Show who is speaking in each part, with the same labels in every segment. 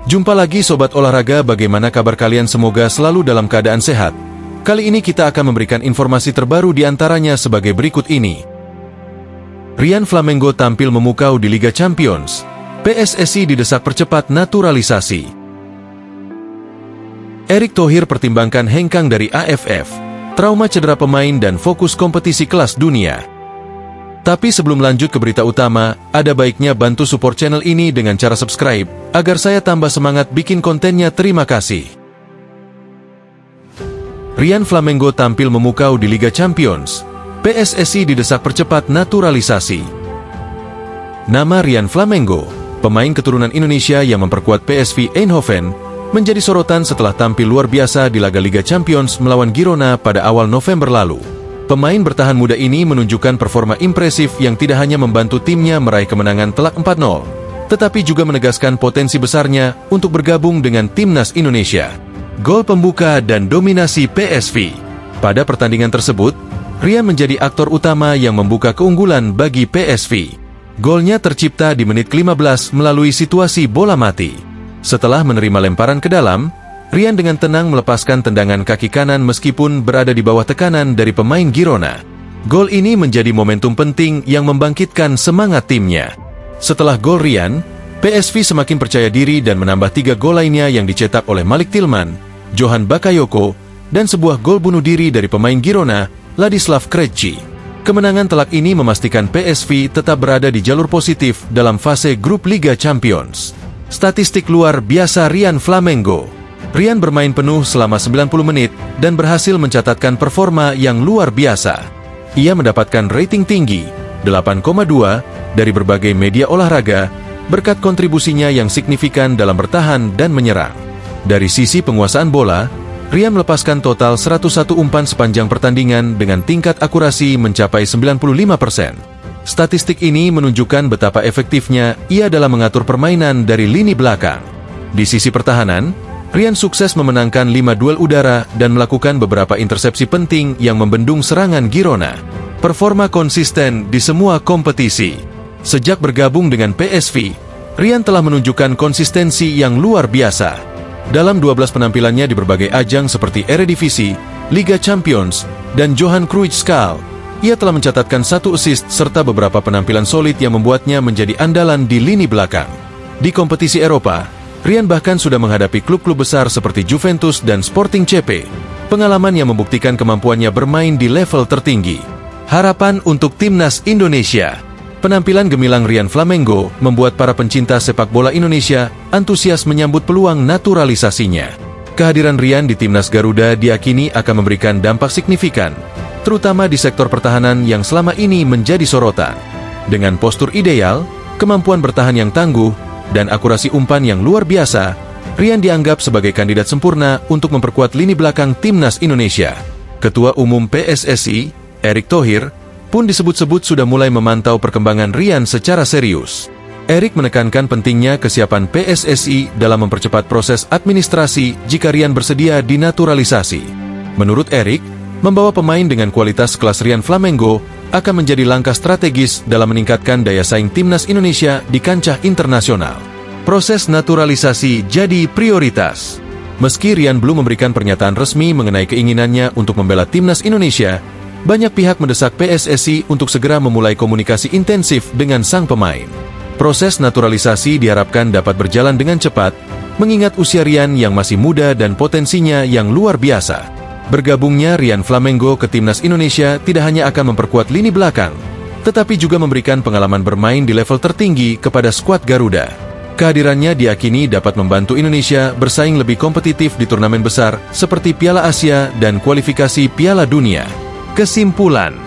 Speaker 1: Jumpa lagi Sobat Olahraga, bagaimana kabar kalian? Semoga selalu dalam keadaan sehat. Kali ini kita akan memberikan informasi terbaru di antaranya sebagai berikut ini. Rian Flamengo tampil memukau di Liga Champions. PSSI didesak percepat naturalisasi. Erick Thohir pertimbangkan hengkang dari AFF. Trauma cedera pemain dan fokus kompetisi kelas dunia. Tapi sebelum lanjut ke berita utama, ada baiknya bantu support channel ini dengan cara subscribe, agar saya tambah semangat bikin kontennya. Terima kasih. Rian Flamengo tampil memukau di Liga Champions. PSSI didesak percepat naturalisasi. Nama Rian Flamengo, pemain keturunan Indonesia yang memperkuat PSV Eindhoven, menjadi sorotan setelah tampil luar biasa di laga Liga Champions melawan Girona pada awal November lalu. Pemain bertahan muda ini menunjukkan performa impresif yang tidak hanya membantu timnya meraih kemenangan telak 4-0, tetapi juga menegaskan potensi besarnya untuk bergabung dengan timnas Indonesia. Gol pembuka dan dominasi PSV. Pada pertandingan tersebut, Rian menjadi aktor utama yang membuka keunggulan bagi PSV. Golnya tercipta di menit ke-15 melalui situasi bola mati. Setelah menerima lemparan ke dalam, Rian dengan tenang melepaskan tendangan kaki kanan meskipun berada di bawah tekanan dari pemain Girona. Gol ini menjadi momentum penting yang membangkitkan semangat timnya. Setelah gol Rian, PSV semakin percaya diri dan menambah 3 gol lainnya yang dicetak oleh Malik Tillman, Johan Bakayoko, dan sebuah gol bunuh diri dari pemain Girona, Ladislav Krejci. Kemenangan telak ini memastikan PSV tetap berada di jalur positif dalam fase grup Liga Champions. Statistik luar biasa Rian Flamengo. Rian bermain penuh selama 90 menit dan berhasil mencatatkan performa yang luar biasa. Ia mendapatkan rating tinggi, 8,2, dari berbagai media olahraga, berkat kontribusinya yang signifikan dalam bertahan dan menyerang. Dari sisi penguasaan bola, Rian melepaskan total 101 umpan sepanjang pertandingan dengan tingkat akurasi mencapai 95%. Statistik ini menunjukkan betapa efektifnya ia dalam mengatur permainan dari lini belakang. Di sisi pertahanan, Rian sukses memenangkan 5 duel udara dan melakukan beberapa intersepsi penting yang membendung serangan Girona. Performa konsisten di semua kompetisi. Sejak bergabung dengan PSV, Rian telah menunjukkan konsistensi yang luar biasa. Dalam 12 penampilannya di berbagai ajang seperti Eredivisie, Liga Champions, dan Johan Cruijffschaal, ia telah mencatatkan 1 assist serta beberapa penampilan solid yang membuatnya menjadi andalan di lini belakang. Di kompetisi Eropa, Rian bahkan sudah menghadapi klub-klub besar seperti Juventus dan Sporting CP, pengalaman yang membuktikan kemampuannya bermain di level tertinggi. Harapan untuk timnas Indonesia. Penampilan gemilang Rian Flamengo membuat para pencinta sepak bola Indonesia antusias menyambut peluang naturalisasinya. Kehadiran Rian di timnas Garuda diyakini akan memberikan dampak signifikan, terutama di sektor pertahanan yang selama ini menjadi sorotan. Dengan postur ideal, kemampuan bertahan yang tangguh, dan akurasi umpan yang luar biasa, Rian dianggap sebagai kandidat sempurna untuk memperkuat lini belakang timnas Indonesia. Ketua Umum PSSI, Erick Thohir, pun disebut-sebut sudah mulai memantau perkembangan Rian secara serius. Erick menekankan pentingnya kesiapan PSSI dalam mempercepat proses administrasi jika Rian bersedia dinaturalisasi. Menurut Erick, membawa pemain dengan kualitas kelas Rian Flamengo akan menjadi langkah strategis dalam meningkatkan daya saing timnas Indonesia di kancah internasional. Proses naturalisasi jadi prioritas. Meski Rian belum memberikan pernyataan resmi mengenai keinginannya untuk membela timnas Indonesia, banyak pihak mendesak PSSI untuk segera memulai komunikasi intensif dengan sang pemain. Proses naturalisasi diharapkan dapat berjalan dengan cepat, mengingat usia Rian yang masih muda dan potensinya yang luar biasa. Bergabungnya Rian Flamengo ke timnas Indonesia tidak hanya akan memperkuat lini belakang, tetapi juga memberikan pengalaman bermain di level tertinggi kepada skuad Garuda. Kehadirannya diyakini dapat membantu Indonesia bersaing lebih kompetitif di turnamen besar seperti Piala Asia dan kualifikasi Piala Dunia. Kesimpulan,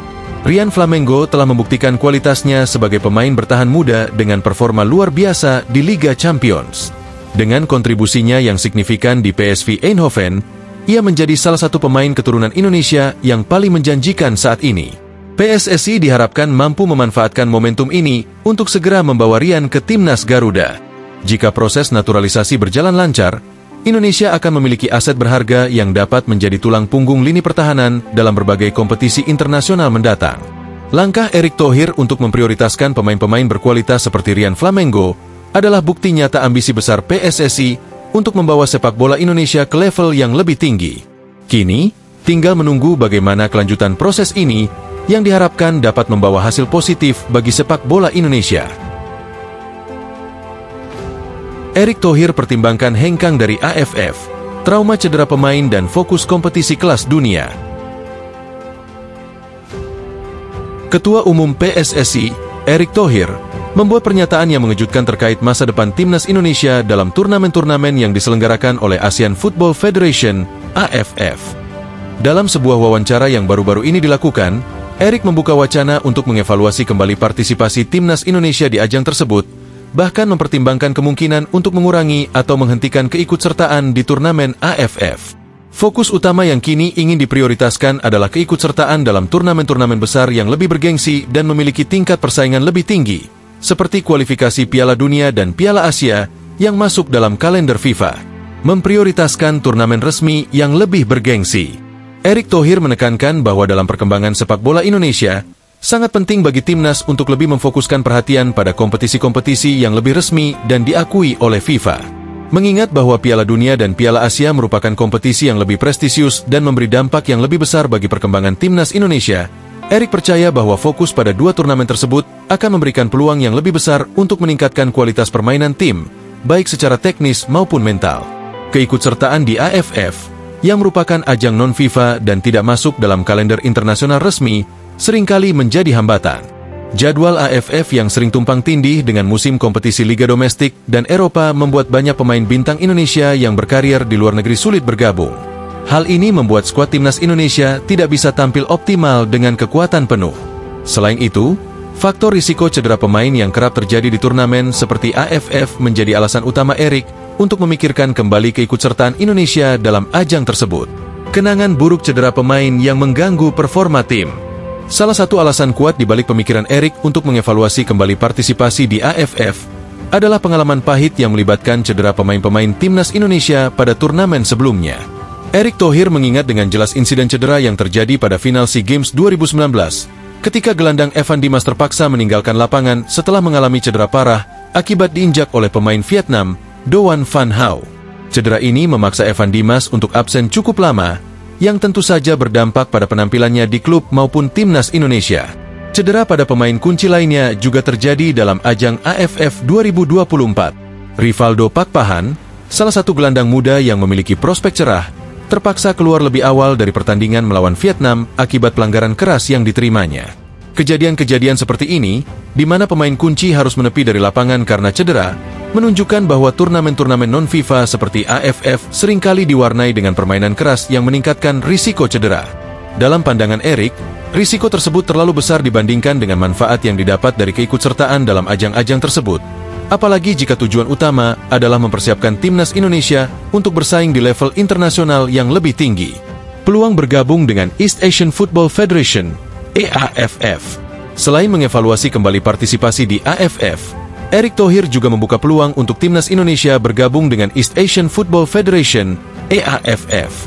Speaker 1: Rian Flamengo telah membuktikan kualitasnya sebagai pemain bertahan muda dengan performa luar biasa di Liga Champions. Dengan kontribusinya yang signifikan di PSV Eindhoven, ia menjadi salah satu pemain keturunan Indonesia yang paling menjanjikan saat ini. PSSI diharapkan mampu memanfaatkan momentum ini untuk segera membawa Rian ke timnas Garuda. Jika proses naturalisasi berjalan lancar, Indonesia akan memiliki aset berharga yang dapat menjadi tulang punggung lini pertahanan dalam berbagai kompetisi internasional mendatang. Langkah Erick Thohir untuk memprioritaskan pemain-pemain berkualitas seperti Rian Flamengo adalah bukti nyata ambisi besar PSSI untuk membawa sepak bola Indonesia ke level yang lebih tinggi. Kini, tinggal menunggu bagaimana kelanjutan proses ini yang diharapkan dapat membawa hasil positif bagi sepak bola Indonesia. Erick Thohir pertimbangkan hengkang dari AFF, trauma cedera pemain dan fokus kompetisi kelas dunia. Ketua Umum PSSI, Erick Thohir, membuat pernyataan yang mengejutkan terkait masa depan timnas Indonesia dalam turnamen-turnamen yang diselenggarakan oleh Asian Football Federation, AFF. Dalam sebuah wawancara yang baru-baru ini dilakukan, Erick membuka wacana untuk mengevaluasi kembali partisipasi timnas Indonesia di ajang tersebut, bahkan mempertimbangkan kemungkinan untuk mengurangi atau menghentikan keikutsertaan di turnamen AFF. Fokus utama yang kini ingin diprioritaskan adalah keikutsertaan dalam turnamen-turnamen besar yang lebih bergengsi dan memiliki tingkat persaingan lebih tinggi, seperti kualifikasi Piala Dunia dan Piala Asia yang masuk dalam kalender FIFA. Memprioritaskan turnamen resmi yang lebih bergengsi. Erick Thohir menekankan bahwa dalam perkembangan sepak bola Indonesia, sangat penting bagi timnas untuk lebih memfokuskan perhatian pada kompetisi-kompetisi yang lebih resmi dan diakui oleh FIFA. Mengingat bahwa Piala Dunia dan Piala Asia merupakan kompetisi yang lebih prestisius dan memberi dampak yang lebih besar bagi perkembangan timnas Indonesia, Erick percaya bahwa fokus pada dua turnamen tersebut akan memberikan peluang yang lebih besar untuk meningkatkan kualitas permainan tim, baik secara teknis maupun mental. Keikutsertaan di AFF, yang merupakan ajang non-FIFA dan tidak masuk dalam kalender internasional resmi, seringkali menjadi hambatan. Jadwal AFF yang sering tumpang tindih dengan musim kompetisi Liga Domestik dan Eropa membuat banyak pemain bintang Indonesia yang berkarir di luar negeri sulit bergabung. Hal ini membuat skuad timnas Indonesia tidak bisa tampil optimal dengan kekuatan penuh. Selain itu, faktor risiko cedera pemain yang kerap terjadi di turnamen seperti AFF menjadi alasan utama Erick untuk memikirkan kembali keikutsertaan Indonesia dalam ajang tersebut. Kenangan buruk cedera pemain yang mengganggu performa tim. Salah satu alasan kuat di balik pemikiran Erick untuk mengevaluasi kembali partisipasi di AFF adalah pengalaman pahit yang melibatkan cedera pemain-pemain timnas Indonesia pada turnamen sebelumnya. Erick Thohir mengingat dengan jelas insiden cedera yang terjadi pada final SEA Games 2019, ketika gelandang Evan Dimas terpaksa meninggalkan lapangan setelah mengalami cedera parah akibat diinjak oleh pemain Vietnam, Doan Van Hau. Cedera ini memaksa Evan Dimas untuk absen cukup lama, yang tentu saja berdampak pada penampilannya di klub maupun timnas Indonesia. Cedera pada pemain kunci lainnya juga terjadi dalam ajang AFF 2024. Rivaldo Pakpahan, salah satu gelandang muda yang memiliki prospek cerah, terpaksa keluar lebih awal dari pertandingan melawan Vietnam akibat pelanggaran keras yang diterimanya. Kejadian-kejadian seperti ini, di mana pemain kunci harus menepi dari lapangan karena cedera, menunjukkan bahwa turnamen-turnamen non-FIFA seperti AFF seringkali diwarnai dengan permainan keras yang meningkatkan risiko cedera. Dalam pandangan Erick, risiko tersebut terlalu besar dibandingkan dengan manfaat yang didapat dari keikutsertaan dalam ajang-ajang tersebut. Apalagi jika tujuan utama adalah mempersiapkan timnas Indonesia untuk bersaing di level internasional yang lebih tinggi. Peluang bergabung dengan East Asian Football Federation, EAFF. Selain mengevaluasi kembali partisipasi di AFF, Erick Thohir juga membuka peluang untuk timnas Indonesia bergabung dengan East Asian Football Federation, EAFF.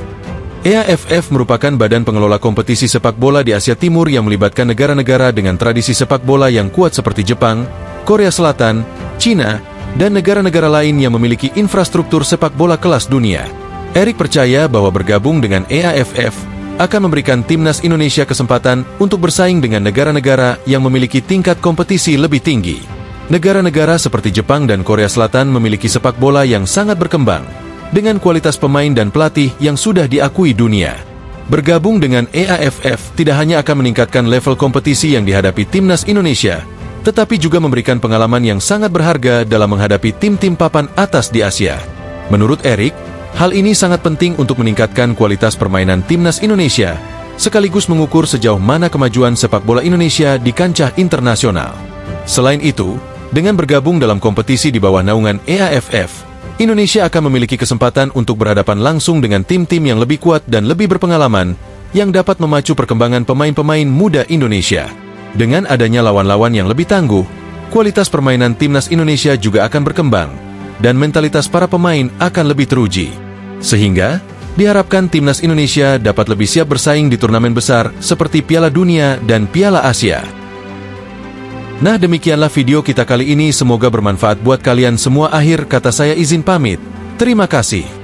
Speaker 1: EAFF merupakan badan pengelola kompetisi sepak bola di Asia Timur yang melibatkan negara-negara dengan tradisi sepak bola yang kuat seperti Jepang, Korea Selatan, China, dan negara-negara lain yang memiliki infrastruktur sepak bola kelas dunia. Erick percaya bahwa bergabung dengan EAFF akan memberikan timnas Indonesia kesempatan untuk bersaing dengan negara-negara yang memiliki tingkat kompetisi lebih tinggi. Negara-negara seperti Jepang dan Korea Selatan memiliki sepak bola yang sangat berkembang, dengan kualitas pemain dan pelatih yang sudah diakui dunia. Bergabung dengan EAFF tidak hanya akan meningkatkan level kompetisi yang dihadapi timnas Indonesia, tetapi juga memberikan pengalaman yang sangat berharga dalam menghadapi tim-tim papan atas di Asia. Menurut Erick, hal ini sangat penting untuk meningkatkan kualitas permainan timnas Indonesia, sekaligus mengukur sejauh mana kemajuan sepak bola Indonesia di kancah internasional. Selain itu, dengan bergabung dalam kompetisi di bawah naungan EAFF, Indonesia akan memiliki kesempatan untuk berhadapan langsung dengan tim-tim yang lebih kuat dan lebih berpengalaman, yang dapat memacu perkembangan pemain-pemain muda Indonesia. Dengan adanya lawan-lawan yang lebih tangguh, kualitas permainan timnas Indonesia juga akan berkembang, dan mentalitas para pemain akan lebih teruji. Sehingga, diharapkan timnas Indonesia dapat lebih siap bersaing di turnamen besar seperti Piala Dunia dan Piala Asia. Nah, demikianlah video kita kali ini, semoga bermanfaat buat kalian semua. Akhir kata saya izin pamit. Terima kasih.